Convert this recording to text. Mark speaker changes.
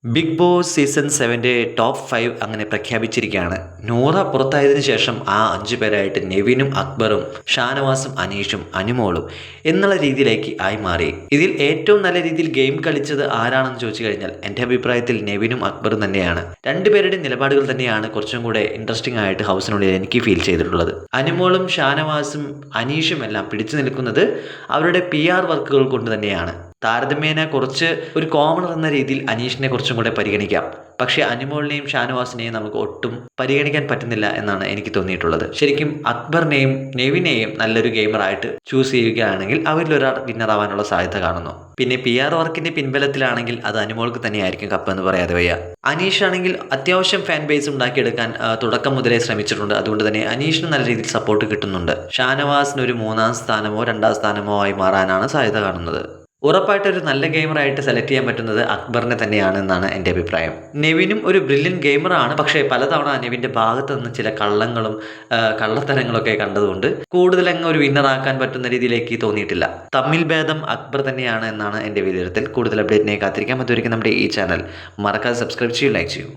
Speaker 1: Big boss season 7ന്റെ top 5 അങ്ങനെ പ്രഖ്യാപിച്ചിരിക്കുകയാണ്. നൂറ പുറത്തായതിനു ശേഷം ആ 5 പേരായിട്ട് നെവിനും അക്ബറും ഷാനവാസും അനീഷും അനുമോളും എന്നുള്ള രീതിയിലേക്ക് ആയി മാറി. ഇതിൽ ഏറ്റവും നല്ല രീതിയിൽ ഗെയിം കളിച്ചത് ആരാണെന്ന് ചോദിച്ചു കഴിഞ്ഞാൽ എൻ്റെ അഭിപ്രായത്തിൽ നെവിനും അക്ബറും തന്നെയാണ്. രണ്ടുപേരുടെ നിലപാടുകൾ തന്നെയാണ് കുറച്ചും കൂടെ ഇൻട്രസ്റ്റിംഗ് ആയിട്ട് ഹൗസിനുള്ളിൽ എനിക്ക് ഫീൽ ചെയ്തിട്ടുള്ളത്. അനുമോളും ഷാനവാസും അനീഷും എല്ലാം പിടിച്ചു നിൽക്കുന്നത് അവരുടെ PR വർക്കുകൾ കൊണ്ട് തന്നെയാണ്. താരതമ്യേന കുറച്ച് ഒരു കോമണർ എന്ന രീതിയിൽ അനീഷിനെ കുറച്ചും കൂടെ പരിഗണിക്കാം. പക്ഷേ അനുമോളിനെയും ഷാനവാസിനെയും നമുക്ക് ഒട്ടും പരിഗണിക്കാൻ പറ്റുന്നില്ല എന്നാണ് എനിക്ക് തോന്നിയിട്ടുള്ളത്. ശരിക്കും അക്ബറിനെയും നെവിനെയും നല്ലൊരു ഗെയിമറായിട്ട് ചൂസ് ചെയ്യുകയാണെങ്കിൽ അവരിലൊരാൾ വിന്നർ ആവാനുള്ള സാധ്യത കാണുന്നു. പിന്നെ PR വർക്കിന്റെ പിൻബലത്തിലാണെങ്കിൽ അത് അനുമോൾക്ക് തന്നെയായിരിക്കും കപ്പ് എന്ന് പറയാതെ വയ്യ. അനീഷ് ആണെങ്കിൽ അത്യാവശ്യം ഫാൻ ബേസ് ഉണ്ടാക്കിയെടുക്കാൻ തുടക്കം മുതലേ ശ്രമിച്ചിട്ടുണ്ട്. അതുകൊണ്ട് തന്നെ അനീഷിന് നല്ല രീതിയിൽ സപ്പോർട്ട് കിട്ടുന്നുണ്ട്. ഷാനവാസിന് ഒരു 3ാം സ്ഥാനമോ 2ാം സ്ഥാനമോ ആയി മാറാനാണ് സാധ്യത കാണുന്നത്. ഉറപ്പായിട്ടൊരു നല്ല ഗെയിമറായിട്ട് സെലക്ട് ചെയ്യാൻ പറ്റുന്നത് അക്ബറിനെ തന്നെയാണ് എന്നാണ് എൻ്റെ അഭിപ്രായം. നെവിനും ഒരു ബ്രില്യൻ ഗെയിമറാണ്. പക്ഷേ പലതവണ നെവിൻ്റെ ഭാഗത്ത് നിന്ന് ചില കള്ളത്തരങ്ങളൊക്കെ കണ്ടതുകൊണ്ട് കൂടുതലങ്ങ് ഒരു വിന്നറാക്കാൻ പറ്റുന്ന രീതിയിലേക്ക് തോന്നിയിട്ടില്ല. തമ്മിൽ ഭേദം അക്ബർ തന്നെയാണ് എന്നാണ് എൻ്റെ വിലയിരുത്തൽ. കൂടുതൽ അപ്ഡേറ്റിനെ കാത്തിരിക്കാൻ പറ്റുമായിരിക്കും നമ്മുടെ ഈ ചാനൽ. മറക്കാതെ സബ്സ്ക്രൈബ് ചെയ്യൂ, ലൈക്ക് ചെയ്യൂ.